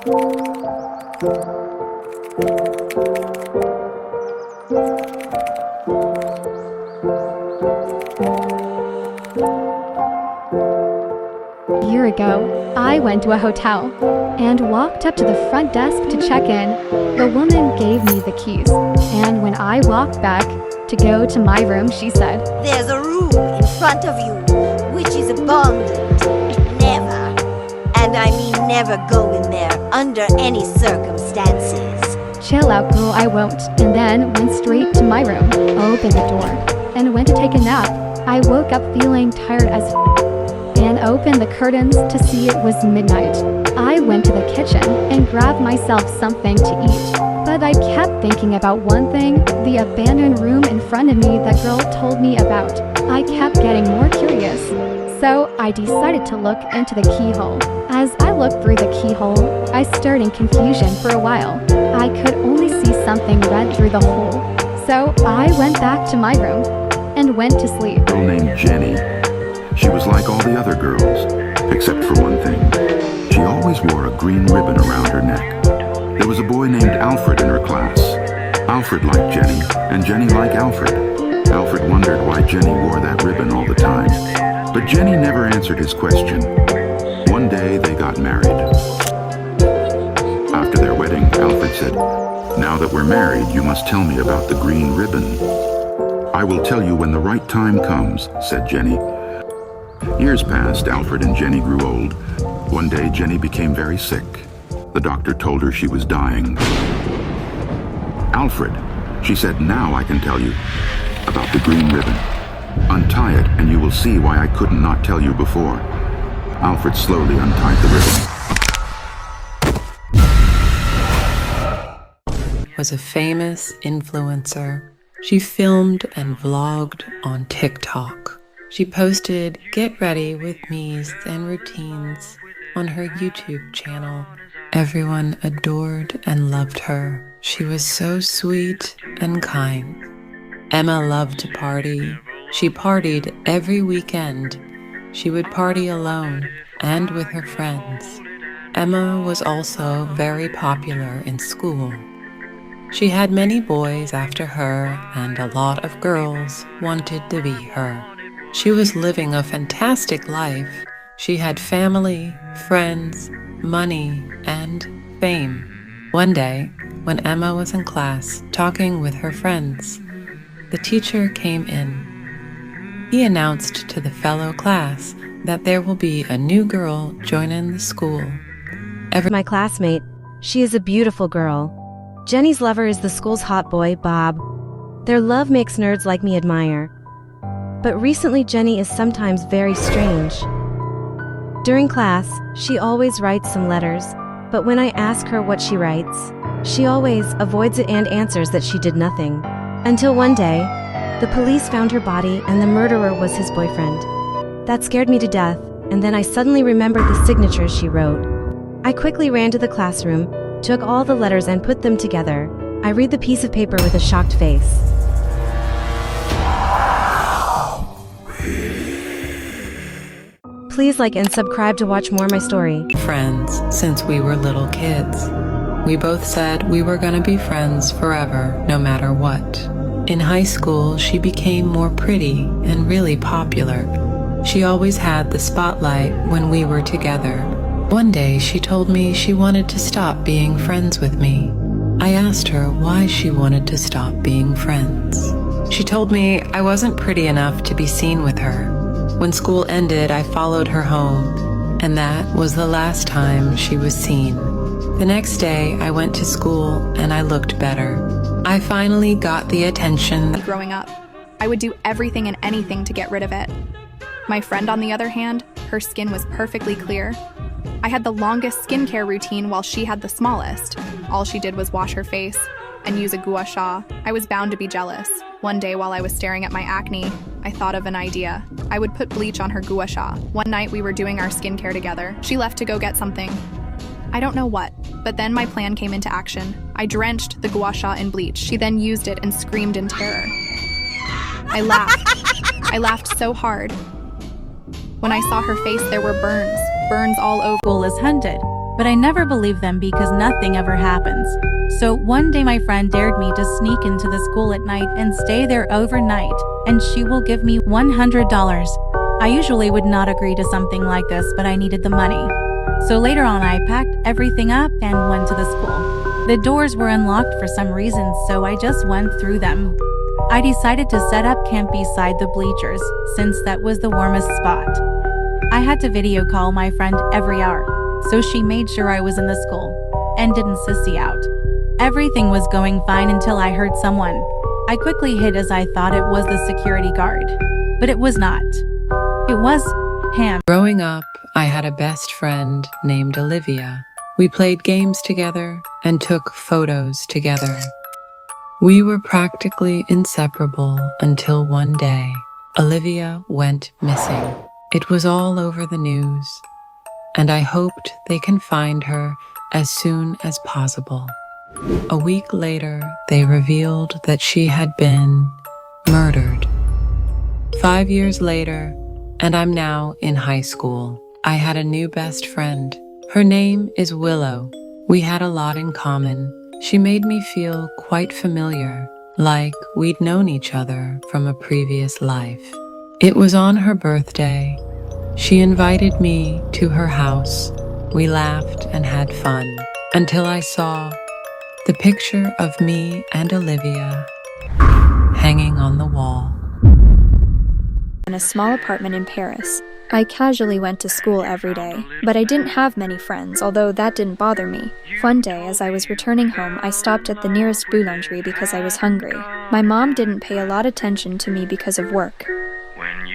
A year ago, I went to a hotel and walked up to the front desk to check in. The woman gave me the keys, and when I walked back to go to my room, she said, "There's a room in front of you, which is abandoned. Never, and I mean never go in there under any circumstances." "Chill out, girl, I won't," and then went straight to my room, opened the door, and went to take a nap. I woke up feeling tired as and opened the curtains to see it was midnight. I went to the kitchen and grabbed myself something to eat. But I kept thinking about one thing, the abandoned room in front of me that girl told me about. I kept getting more curious, so I decided to look into the keyhole. As I looked through the keyhole, I stared in confusion for a while. I could only see something red through the hole. So I went back to my room and went to sleep. A girl named Jenny. She was like all the other girls, except for one thing. She always wore a green ribbon around her neck. There was a boy named Alfred in her class. Alfred liked Jenny, and Jenny liked Alfred. Alfred wondered why Jenny wore that ribbon all the time, but Jenny never answered his question. One day they got married. After their wedding, Alfred said, "Now that we're married, you must tell me about the green ribbon." "I will tell you when the right time comes," said Jenny. Years passed, Alfred and Jenny grew old. One day, Jenny became very sick. The doctor told her she was dying. "Alfred," she said, "now I can tell you about the green ribbon. Untie it and you will see why I couldn't not tell you before." Alfred slowly untied the ribbon. Was a famous influencer. She filmed and vlogged on TikTok. She posted get ready with me's and routines on her YouTube channel. Everyone adored and loved her. She was so sweet and kind. Emma loved to party. She partied every weekend. She would party alone and with her friends. Emma was also very popular in school. She had many boys after her, and a lot of girls wanted to be her. She was living a fantastic life. She had family, friends, money, and fame. One day, when Emma was in class talking with her friends, the teacher came in. He announced to the fellow class that there will be a new girl joining the school. My classmate, she is a beautiful girl. Jenny's lover is the school's hot boy, Bob. Their love makes nerds like me admire. But recently Jenny is sometimes very strange. During class, she always writes some letters, but when I ask her what she writes, she always avoids it and answers that she did nothing. Until one day, the police found her body and the murderer was his boyfriend. That scared me to death, and then I suddenly remembered the signatures she wrote. I quickly ran to the classroom, took all the letters and put them together. I read the piece of paper with a shocked face. Please like and subscribe to watch more of my story. Friends since we were little kids. We both said we were gonna be friends forever, no matter what. In high school, she became more pretty and really popular. She always had the spotlight when we were together. One day, she told me she wanted to stop being friends with me. I asked her why she wanted to stop being friends. She told me I wasn't pretty enough to be seen with her. When school ended, I followed her home, and that was the last time she was seen. The next day, I went to school and I looked better. I finally got the attention. Growing up, I would do everything and anything to get rid of it. My friend, on the other hand, her skin was perfectly clear. I had the longest skincare routine while she had the smallest. All she did was wash her face and use a gua sha. I was bound to be jealous. One day while I was staring at my acne, I thought of an idea. I would put bleach on her gua sha. One night we were doing our skincare together. She left to go get something. I don't know what, but then my plan came into action. I drenched the gua sha in bleach. She then used it and screamed in terror. I laughed. I laughed so hard. When I saw her face, there were burns all over. School is haunted. but I never believed them because nothing ever happens. So one day my friend dared me to sneak into the school at night and stay there overnight, and she will give me $100. I usually would not agree to something like this, but I needed the money. So later on I packed everything up and went to the school. The doors were unlocked for some reason, so I just went through them. I decided to set up camp beside the bleachers, since that was the warmest spot. I had to video call my friend every hour, so she made sure I was in the school and didn't sissy out. Everything was going fine until I heard someone. I quickly hid as I thought it was the security guard, but it was not. It was him. Growing up, I had a best friend named Olivia. We played games together and took photos together. We were practically inseparable until one day, Olivia went missing. It was all over the news, and I hoped they can find her as soon as possible. A week later, they revealed that she had been murdered. 5 years later, and I'm now in high school. I had a new best friend. Her name is Willow. We had a lot in common. She made me feel quite familiar, like we'd known each other from a previous life. It was on her birthday. She invited me to her house. We laughed and had fun until I saw the picture of me and Olivia hanging on the wall. In a small apartment in Paris. I casually went to school every day, but I didn't have many friends, although that didn't bother me. One day, as I was returning home, I stopped at the nearest boulangerie because I was hungry. My mom didn't pay a lot of attention to me because of work.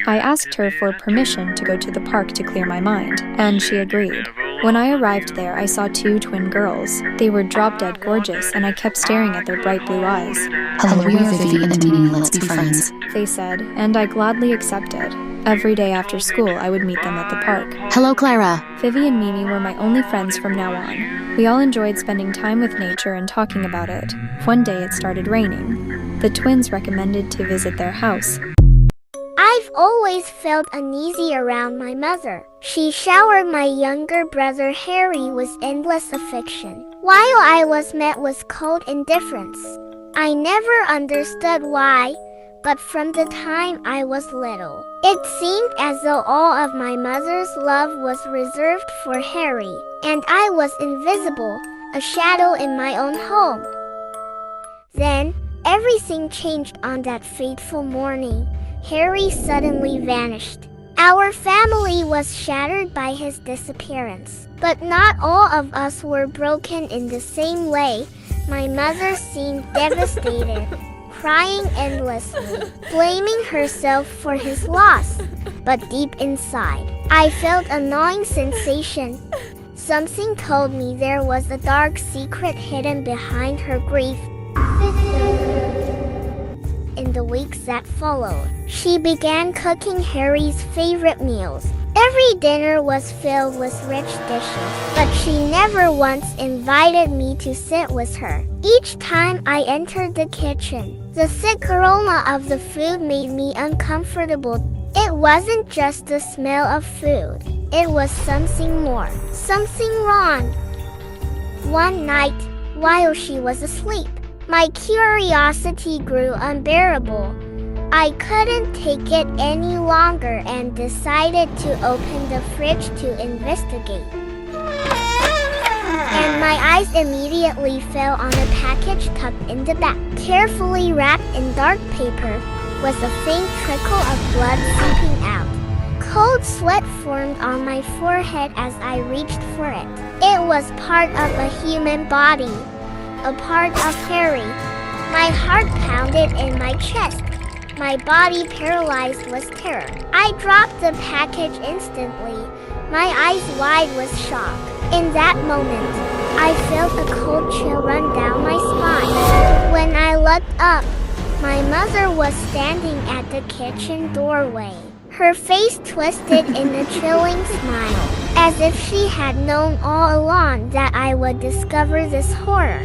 I asked her for permission to go to the park to clear my mind, and she agreed. When I arrived there, I saw 2 twin girls. They were drop-dead gorgeous, and I kept staring at their bright blue eyes. Hello, we are Vivi and Mimi, let's be friends. They said, and I gladly accepted. Every day after school, I would meet them at the park. Hello, Clara. Vivi and Mimi were my only friends from now on. We all enjoyed spending time with nature and talking about it. One day it started raining. The twins recommended to visit their house. I've always felt uneasy around my mother. She showered my younger brother Harry with endless affection, while I was met with cold indifference. I never understood why, but from the time I was little, it seemed as though all of my mother's love was reserved for Harry, and I was invisible, a shadow in my own home. Then, everything changed on that fateful morning. Harry suddenly vanished. Our family was shattered by his disappearance. But not all of us were broken in the same way. My mother seemed devastated, crying endlessly, blaming herself for his loss. But deep inside, I felt a gnawing sensation. Something told me there was a dark secret hidden behind her grief. In the weeks that followed, she began cooking Harry's favorite meals. Every dinner was filled with rich dishes, but she never once invited me to sit with her. Each time I entered the kitchen, the thick aroma of the food made me uncomfortable. It wasn't just the smell of food. It was something more, something wrong. One night, while she was asleep, my curiosity grew unbearable. I couldn't take it any longer and decided to open the fridge to investigate. And my eyes immediately fell on a package tucked in the back, carefully wrapped in dark paper, with a faint trickle of blood seeping out. Cold sweat formed on my forehead as I reached for it. It was part of a human body. A part of Harry. My heart pounded in my chest, my body paralyzed with terror. I dropped the package instantly, my eyes wide with shock. In that moment, I felt a cold chill run down my spine. When I looked up, my mother was standing at the kitchen doorway, her face twisted in a chilling smile, as if she had known all along that I would discover this horror.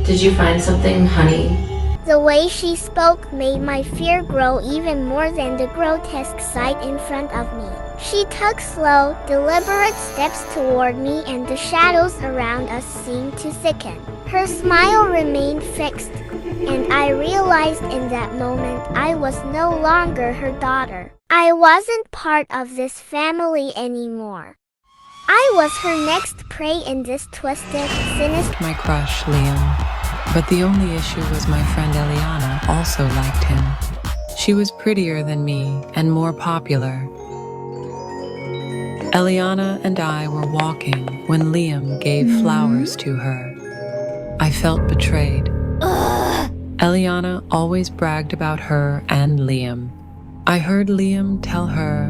Did you find something, honey? The way she spoke made my fear grow even more than the grotesque sight in front of me. She took slow, deliberate steps toward me, and the shadows around us seemed to thicken. Her smile remained fixed, and I realized in that moment I was no longer her daughter. I wasn't part of this family anymore. I was her next prey in this twisted, sinister... My crush, Liam. But the only issue was my friend Eliana also liked him. She was prettier than me and more popular. Eliana and I were walking when Liam gave flowers to her. I felt betrayed. Eliana always bragged about her and Liam. I heard Liam tell her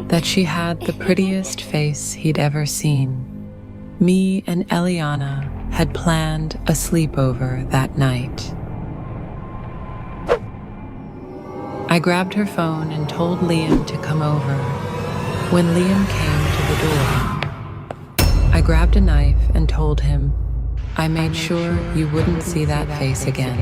that she had the prettiest face he'd ever seen. Me and Eliana had planned a sleepover that night. I grabbed her phone and told Liam to come over. When Liam came to the door, I grabbed a knife and told him, I made sure you wouldn't see that face again.